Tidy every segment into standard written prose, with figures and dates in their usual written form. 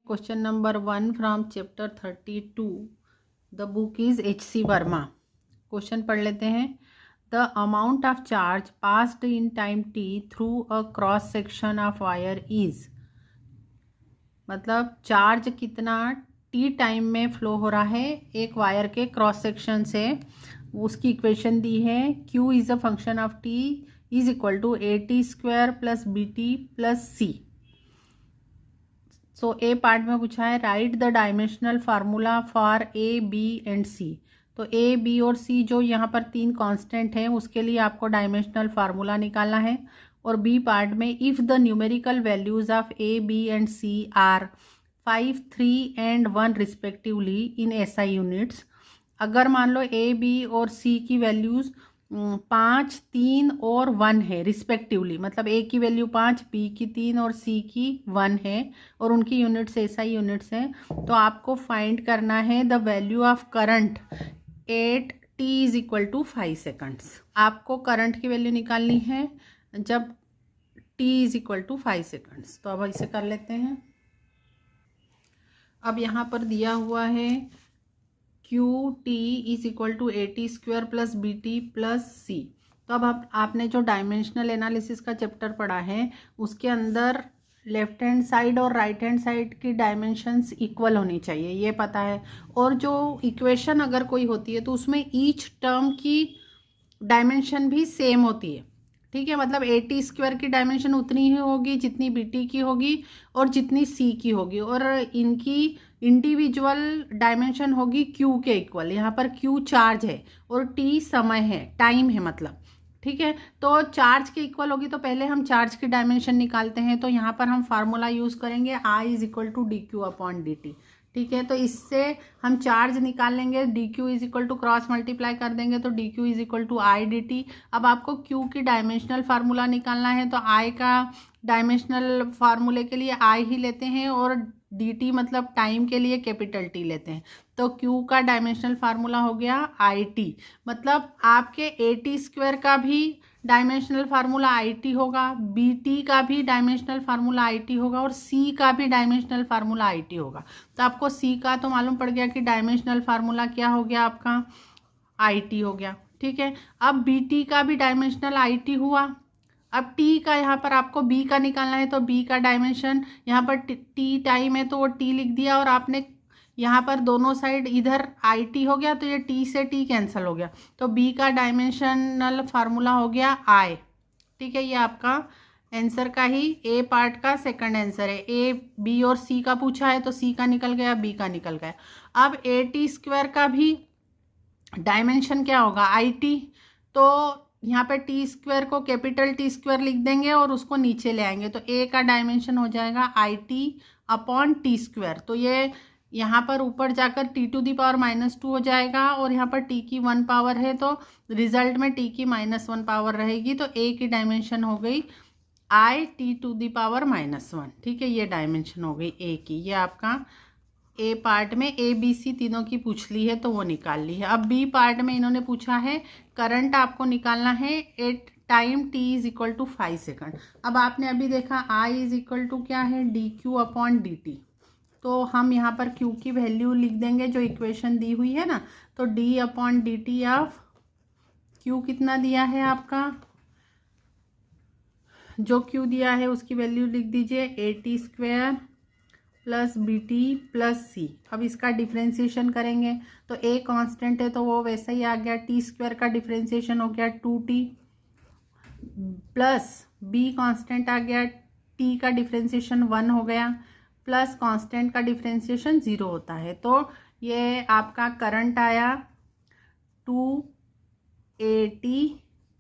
Question number 1 from chapter 32. The book is H.C. Verma. Question पढ़ लेते हैं. The amount of charge passed in time t through a cross section of wire is. मतलब charge कितना T time में flow हो रहा है एक वायर के क्रॉस सेक्शन से. उसकी इक्वेशन दी है. Q is a function of t is equal to AT² plus BT plus C. So A part में पूछा है write the dimensional formula for A B and C. तो ए बी और सी जो यहाँ पर तीन कांस्टेंट हैं उसके लिए आपको डायमेंशनल फार्मूला निकालना है. और बी पार्ट में if the numerical values of A B and C are 5, 3 एंड 1 रिस्पेक्टिवली इन SI यूनिट्स. अगर मान लो ए बी और सी की वैल्यूज़ 5, 3 और 1 है रिस्पेक्टिवली. मतलब ए की वैल्यू 5, बी की 3 और सी की 1 है और उनकी यूनिट्स SI यूनिट्स हैं. तो आपको फाइंड करना है the value of current at t is equal to 5 seconds. आपको करंट की वैल्यू निकालनी है जब t is equal to 5 seconds. तो अब इसे कर लेते हैं. अब यहाँ पर दिया हुआ है Q T is equal to AT² plus BT plus C. तो अब आपने जो डायमेंशनल एनालिसिस का चैप्टर पढ़ा है उसके अंदर लेफ्ट हैंड साइड और राइट हैंड साइड की डायमेंशंस इक्वल होनी चाहिए, ये पता है. और जो इक्वेशन अगर कोई होती है तो उसमें ईच टर्म की डायमेंशन भी सेम होती है. ठीक है, मतलब AT² की डायमेंशन उतनी ही होगी जितनी BT की होगी और जितनी C की होगी. और इनकी इंडिविजुअल डायमेंशन होगी Q के इक्वल. यहाँ पर Q चार्ज है और T समय है, टाइम है मतलब. ठीक है, तो चार्ज के इक्वल होगी तो पहले हम चार्ज की डायमेंशन निकालते हैं. तो यहाँ पर हम फार्मूला यूज़ करेंगे I is equal to dQ/dt. ठीक है, तो इससे हम चार्ज निकाल लेंगे. dQ is equal to cross multiply कर देंगे तो dQ is equal to I/dt. अब आपको Q की डायमेंशनल फार्मूला निकालना है तो I का डायमेंशनल फार्मूले के लिए I ही लेते हैं और dt मतलब टाइम के लिए कैपिटल T लेते हैं. तो Q का डायमेंशनल फार्मूला हो गया IT. मतलब आपके AT² का भी डायमेंशनल फार्मूला IT होगा, BT का भी डायमेंशनल फार्मूला IT होगा और C का भी डायमेंशनल फार्मूला IT होगा. तो आपको C का तो मालूम पड़ गया कि डायमेंशनल फार्मूला क्या हो गया आपका IT हो गया. ठीक है, अब BT का भी डायमेंशनल IT हुआ. अब T का यहाँ पर आपको B का निकालना है तो B का डायमेंशन यहाँ पर T टाइम है तो वो T लिख दिया और आपने यहाँ पर दोनों साइड इधर IT हो गया तो ये T से T कैंसिल हो गया. तो B का डायमेंशनल फार्मूला हो गया I. ठीक है, ये आपका आंसर का ही A पार्ट का सेकंड आंसर है. A, B और C का पूछा है तो C का निकल गया, B का निकल गया. अब AT² का भी डायमेंशन क्या होगा IT. तो यहाँ पे T² को कैपिटल T² लिख देंगे और उसको नीचे ले आएंगे तो A का डायमेंशन हो जाएगा IT/T². तो ये यहाँ पर ऊपर जाकर T⁻⁻² हो जाएगा और यहाँ पर T की 1 पावर है तो रिजल्ट में T की -1 पावर रहेगी. तो A की डायमेंशन हो गई IT⁻⁻1. ठीक है, ये डायमेंशन हो गई A की. ये आपका A पार्ट में ABC तीनों की पूछ ली है तो वो निकाल ली है. अब B पार्ट में इन्होंने पूछा है करंट आपको निकालना है at time t is equal to 5 second. अब आपने अभी देखा I इज इक्वल टू क्या है dQ/dt. तो हम यहाँ पर Q की वैल्यू लिख देंगे जो इक्वेशन दी हुई है ना. तो d/dt ऑफ Q कितना दिया है आपका, जो Q दिया है उसकी वैल्यू लिख दीजिए AT² plus BT plus C. अब इसका डिफ्रेंशिएशन करेंगे तो A कांस्टेंट है तो वो वैसा ही आ गया. T² का डिफ्रेंशिएशन हो गया 2T प्लस B कांस्टेंट आ गया. T का डिफ्रेंशिएशन 1 हो गया प्लस कांस्टेंट का डिफ्रेंशिएशन 0 होता है. तो ये आपका करंट आया 2AT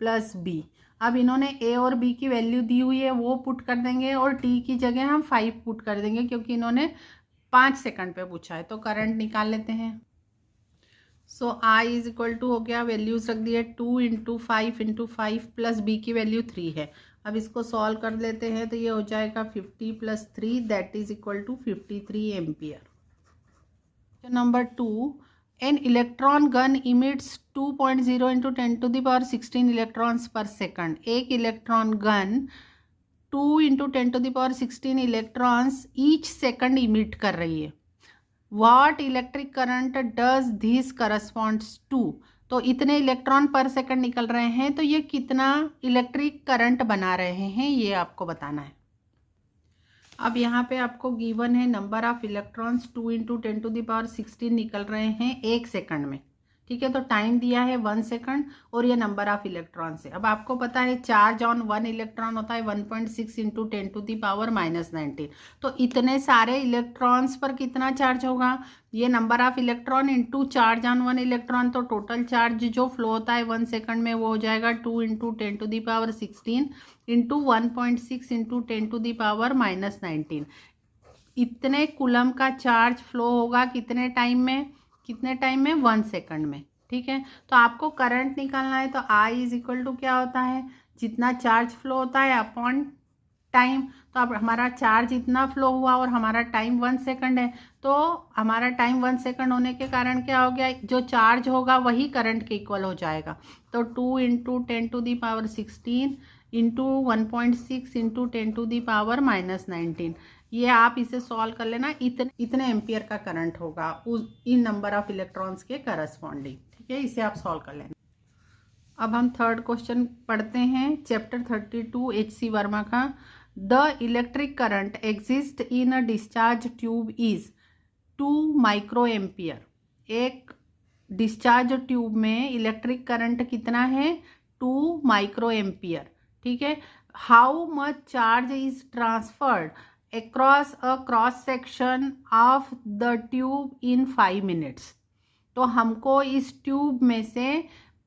प्लस B. अब इन्होंने A और B की वैल्यू दी हुई है वो पुट कर देंगे और T की जगह हम 5 पुट कर देंगे क्योंकि इन्होंने 5 सेकंड पे पूछा है. तो करंट निकाल लेते हैं. सो I इज इक्वल टू हो गया, वैल्यूज रख दिए 2 × 5 × 5 प्लस B की वैल्यू 3 है. अब इसको सॉल्व कर लेते हैं तो ये हो जाएगा 50 + 3 that is equal to 53 ampere. Number 2, an electron gun emits 2.0 × 10⁻16 electrons per second. एक electron gun 2 into 10⁻16 electrons each second emit कर रही है। What electric current does this corresponds to, तो इतने इलेक्ट्रॉन पर सेकंड निकल रहे हैं, तो ये कितना इलेक्ट्रिक करंट बना रहे हैं ये आपको बताना है। अब यहाँ पे आपको गिवन है नंबर ऑफ इलेक्ट्रॉन्स 2 इंटू 10⁻16 निकल रहे हैं 1 सेकंड में, ठीक है। तो टाइम दिया है 1 सेकंड और ये नंबर ऑफ इलेक्ट्रॉन्स है। अब आपको पता है चार्ज ऑन 1 इलेक्ट्रॉन होता है 1.6 इंटू 10⁻−19। तो इतने सारे इलेक्ट्रॉन्स पर कितना चार्ज होगा, ये number of electron into charge on 1 electron, तो टोटल चार्ज जो फ्लो होता है 1 सेकंड में वो हो जाएगा 2 इंटू 10⁻16 इंटू 1.6 इंटू 10⁻−19। इतने कूलम का चार्ज फ्लो होगा कितने टाइम में, 1 सेकंड में, ठीक है। तो आपको करंट निकालना है, तो I इज इक्वल टू क्या होता है, जितना चार्ज फ्लो होता है अपॉन टाइम। तो अब हमारा चार्ज इतना फ्लो हुआ और हमारा टाइम 1 सेकंड है, तो हमारा टाइम 1 सेकंड होने के कारण क्या हो गया, जो चार्ज होगा वही करंट के इक्वल हो जाएगा। तो 2 इंटू 10⁻16 इंटू 1.6 इंटू 10⁻−19, ये आप इसे सॉल्व कर लेना, इतने एम्पियर का करंट होगा इन नंबर ऑफ इलेक्ट्रॉन्स के करस्पॉन्डिंग, ठीक है। इसे आप सॉल्व कर लेना। अब हम थर्ड क्वेश्चन पढ़ते हैं, चैप्टर 32 H.C. वर्मा का। The electric current exist in a discharge tube is 2 micro ampere. एक डिस्चार्ज ट्यूब में इलेक्ट्रिक करंट कितना है, 2 माइक्रो एम्पियर, ठीक है। How much charge is transferred across a cross section of the tube in 5 minutes। तो हमको इस tube में से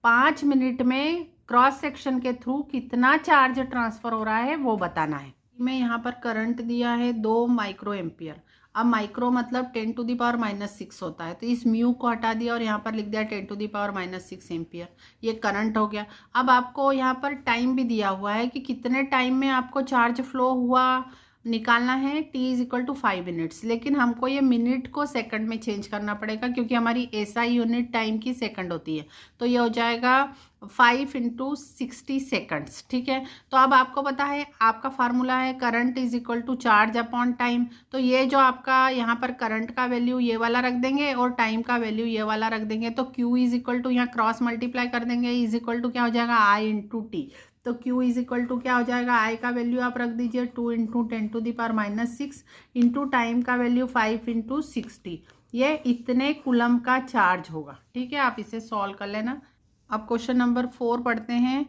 5 मिनट में क्रॉस सेक्शन के थ्रू कितना चार्ज ट्रांसफर हो रहा है वो बताना है। मैं यहाँ पर करंट दिया है 2 माइक्रो एम्पियर। अब माइक्रो मतलब 10⁻⁻6 होता है, तो इस म्यू को हटा दिया और यहाँ पर लिख दिया 10⁻⁻6 एम्पियर, ये करंट हो गया। अब आपको यहाँ पर टाइम भी दिया हुआ है कि कितने टाइम में आपको चार्ज फ्लो हुआ निकालना है, t is equal to 5 minutes. लेकिन हमको ये मिनट को सेकंड में चेंज करना पड़ेगा क्योंकि हमारी SI यूनिट टाइम की सेकंड होती है। तो ये हो जाएगा 5 इंटू 60 सेकंड्स, ठीक है। तो अब आपको पता है आपका फार्मूला है current is equal to charge upon time. तो ये जो आपका यहाँ पर करंट का वैल्यू ये वाला रख देंगे और टाइम का वैल्यू ये वाला रख देंगे। तो Q इज इक्वल टू यहाँ क्रॉस मल्टीप्लाई कर देंगे, इज इक्वल टू क्या हो जाएगा I इंटू टी। तो Q इज इक्वल टू क्या हो जाएगा, I का वैल्यू आप रख दीजिए 2 इंटू 10⁻⁻6 इंटू टाइम का वैल्यू 5 इंटू 60। ये इतने कूलम का चार्ज होगा, ठीक है। आप इसे सॉल्व कर लेना। अब क्वेश्चन नंबर 4 पढ़ते हैं।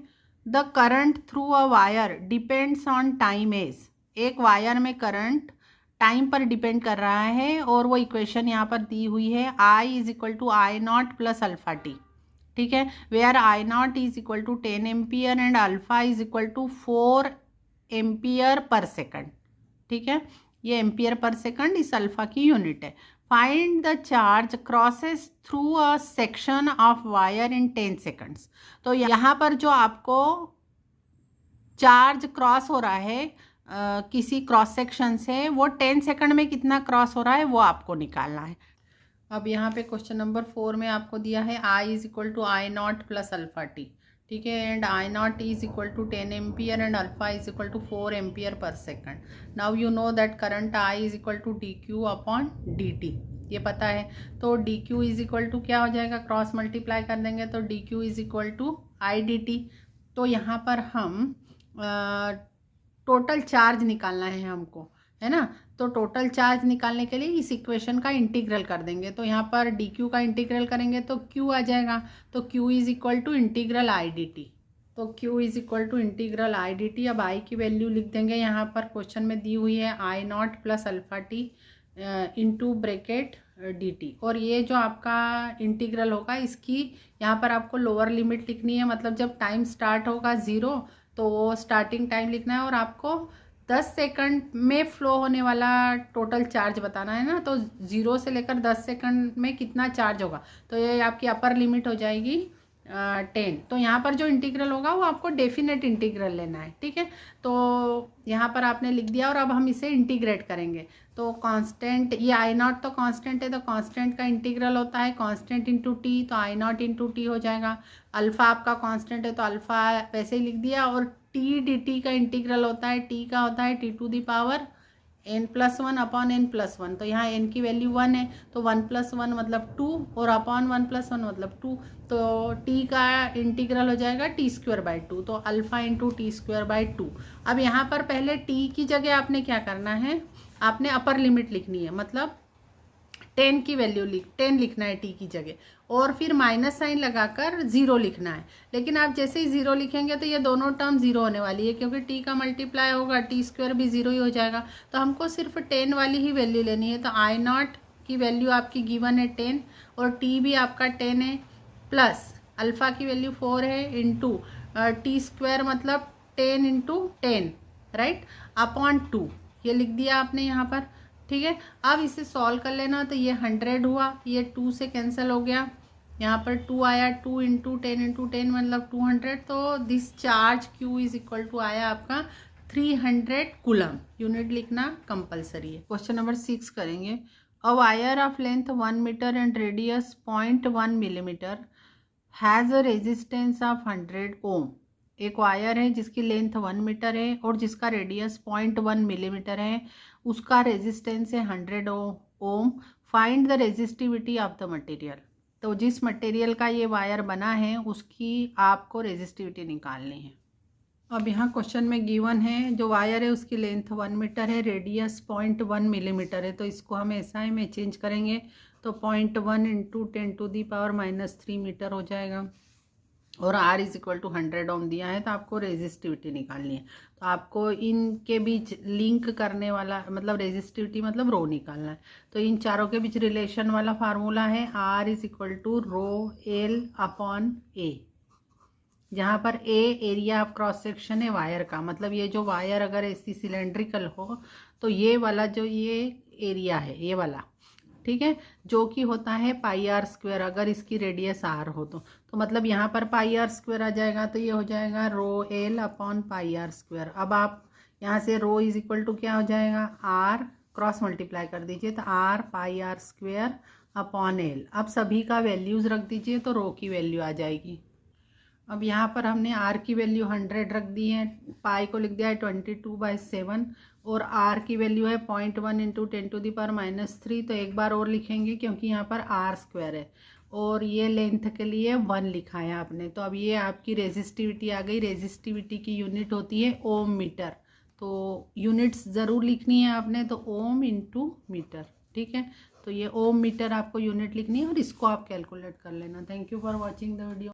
The current through a wire depends on time as. एक वायर में करंट टाइम पर डिपेंड कर रहा है और वो इक्वेशन यहाँ पर दी हुई है, I is equal to I0 plus alpha T, ठीक है। Where I0 is equal to 10 ampere and alpha is equal to 4 ampere per second, ठीक है। ये एम्पियर पर सेकंड इस अल्फा की यूनिट है। Find the charge crosses through a section of wire in 10 seconds. तो यहाँ पर जो आपको चार्ज क्रॉस हो रहा है किसी क्रॉस सेक्शन से, वो 10 सेकंड में कितना क्रॉस हो रहा है वो आपको निकालना है। अब यहाँ पे क्वेश्चन नंबर 4 में आपको दिया है I is equal to I0 plus alpha T, ठीक है। And I0 is equal to 10 ampere and alpha is equal to 4 ampere per second. Now you know that current I is equal to dq upon dt, ये पता है। तो dq is equal to क्या हो जाएगा, cross multiply कर देंगे तो dq is equal to I dt। तो यहाँ पर हम टोटल चार्ज निकालना है हमको, है ना। तो टोटल चार्ज निकालने के लिए इस इक्वेशन का इंटीग्रल कर देंगे। तो यहाँ पर dq का इंटीग्रल करेंगे तो q आ जाएगा। तो q is equal to integral I dt। तो q is equal to integral I dt। अब I की वैल्यू लिख देंगे, यहाँ पर क्वेश्चन में दी हुई है I0 plus alpha T into bracket dt। और ये जो आपका इंटीग्रल होगा इसकी यहाँ पर आपको लोअर लिमिट लिखनी है, मतलब जब टाइम स्टार्ट होगा 0 तो वो स्टार्टिंग टाइम लिखना है और आपको 10 सेकंड में फ्लो होने वाला टोटल चार्ज बताना है ना। तो 0 से लेकर 10 सेकंड में कितना चार्ज होगा, तो ये आपकी अपर लिमिट हो जाएगी 10। तो यहाँ पर जो इंटीग्रल होगा वो आपको डेफिनेट इंटीग्रल लेना है, ठीक है। तो यहाँ पर आपने लिख दिया और अब हम इसे इंटीग्रेट करेंगे। तो कांस्टेंट, ये आई नॉट तो कांस्टेंट है, तो कांस्टेंट का इंटीग्रल होता है कांस्टेंट इंटू टी, तो आई नॉट इंटू टी हो जाएगा। अल्फ़ा आपका कांस्टेंट है तो अल्फ़ा वैसे ही लिख दिया, और टी डी टी का इंटीग्रल होता है, टी का होता है t to the power n+1 upon n+1। तो यहाँ n की वैल्यू 1 है, तो 1+1 मतलब 2, और अपॉन 1+1 मतलब 2। तो t का इंटीग्रल हो जाएगा t²/2, तो अल्फ़ा इंटू t²/2। अब यहाँ पर पहले t की जगह आपने क्या करना है, आपने अपर लिमिट लिखनी है, मतलब 10 की वैल्यू 10 लिखना है टी की जगह, और फिर माइनस साइन लगाकर 0 लिखना है। लेकिन आप जैसे ही 0 लिखेंगे तो ये दोनों टर्म 0 होने वाली है, क्योंकि टी का मल्टीप्लाई होगा, t² भी 0 ही हो जाएगा। तो हमको सिर्फ 10 वाली ही वैल्यू लेनी है। तो आई नॉट की वैल्यू आपकी गिवन है 10, और टी भी आपका 10 है, प्लस अल्फ़ा की वैल्यू 4 है, इंटू t² मतलब 10 इंटू 10, राइट, अपॉन 2, ये लिख दिया आपने यहाँ पर, ठीक है। अब इसे सॉल्व कर लेना, तो ये 100 हुआ, ये 2 से कैंसिल हो गया, यहाँ पर 2 आया, 2 इंटू 10 मतलब 200। तो this charge Q is equal to आया आपका 300 कूलम। यूनिट लिखना कंपलसरी है। क्वेश्चन नंबर 6 करेंगे। A wire of length 1 metre and radius 0.1 millimetre has a resistance of 100 ohm. एक वायर है जिसकी लेंथ 1 मीटर है और जिसका रेडियस 0.1 मिलीमीटर है, उसका रेजिस्टेंस है 100 ohm. Find the resistivity of the material. तो जिस मटेरियल का ये वायर बना है उसकी आपको रेजिस्टिविटी निकालनी है। अब यहाँ क्वेश्चन में गिवन है, जो वायर है उसकी लेंथ 1 मीटर है, रेडियस 0.1 मिलीमीटर है। तो इसको हम SI में चेंज करेंगे, तो 0.1 इंटू 10⁻³ मीटर हो जाएगा, और R इज इक्वल टू 100 ओम दिया है। तो आपको रेजिस्टिविटी निकालनी है। तो आपको इनके बीच लिंक करने वाला, मतलब रेजिस्टिविटी मतलब रो निकालना है। तो इन चारों के बीच रिलेशन वाला फार्मूला है R is equal to ρL upon A, जहाँ पर A area of cross section है वायर का, मतलब ये जो वायर अगर ऐसी सिलेंड्रिकल हो तो ये वाला जो ये एरिया है ये वाला, ठीक है, जो कि होता है πr², अगर इसकी रेडियस r हो तो मतलब यहाँ पर πr² आ जाएगा। तो ये हो जाएगा ρL अपॉन πr²। अब आप यहाँ से रो इज इक्वल टू क्या हो जाएगा, r क्रॉस मल्टीप्लाई कर दीजिए, तो r πr² अपॉन L। अब सभी का वैल्यूज़ रख दीजिए तो रो की वैल्यू आ जाएगी। अब यहाँ पर हमने R की वैल्यू 100 रख दी है, पाई को लिख दिया है 22/7, और R की वैल्यू है 0.1 इंटू 10⁻³ तो एक बार और लिखेंगे क्योंकि यहाँ पर R² है, और ये लेंथ के लिए 1 लिखा है आपने। तो अब ये आपकी रेजिस्टिविटी आ गई। रेजिस्टिविटी की यूनिट होती है ओम मीटर, तो यूनिट्स ज़रूर लिखनी है आपने, तो ओम इंटू मीटर, ठीक है। तो ये ओम मीटर आपको यूनिट लिखनी है और इसको आप कैलकुलेट कर लेना। Thank you for watching the video.